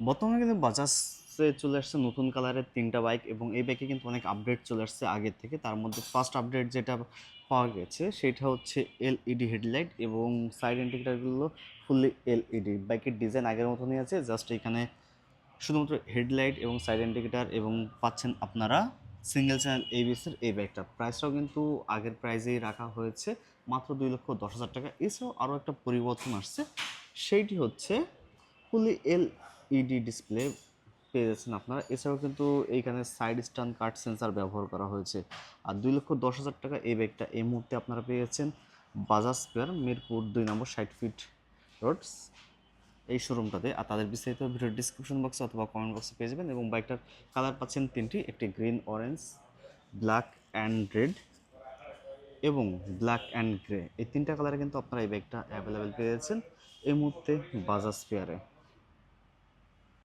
বর্তমানে কিন্তু বাজাজে চলে আসছে নতুন কালারের 3টা বাইক এবং এই বাইকে কিন্তু অনেক আপডেট চলে আসছে আগের থেকে। তার মধ্যে ফার্স্ট আপডেট যেটা পাওয়া গেছে সেটা হচ্ছে এলইডি হেডলাইট এবং সাইড ইন্ডিকেটারগুলো ফুললি এলইডি। বাইকের ডিজাইন আগের মতনই আছে, জাস্ট এখানে শুধুমাত্র হেডলাইট এবং সাইড ইন্ডিকেটার এবং পাচ্ছেন আপনারা সিঙ্গেল চ্যানেল এবিএসের এই বাইকটা। প্রাইসটাও কিন্তু আগের প্রাইজেই রাখা হয়েছে, মাত্র 2,10,000 টাকা। এছাড়াও আরও একটা পরিবর্তন আসছে, সেইটি হচ্ছে ফুলি এলইডি ডিসপ্লে পেয়ে যাচ্ছেন আপনারা। এছাড়াও কিন্তু এইখানে সাইড স্ট্যান্ড কাট সেন্সার ব্যবহার করা হয়েছে। আর 2,10,000 টাকা এই বাইকটা এই মুহূর্তে আপনারা পেয়ে যাচ্ছেন বাজাজ স্কোয়ার, মিরপুর 2 নম্বর 60 ফিট রোডস এই শোরুমটাতে। আর তাদের বিস্তারিত ভিডিও ডিসক্রিপশন বক্সে অথবা কমেন্ট বক্সে পেয়ে যাবেন। এবং বাইকটার কালার পাচ্ছেন তিনটি, একটি green, orange, black and red এবং ব্ল্যাক অ্যান্ড গ্রে। এই 3টা কালারে কিন্তু আপনারা এই বাইকটা অ্যাভেলেবেল পেয়ে যাচ্ছেন এই মুহূর্তে বাজাজ ফেয়ারে।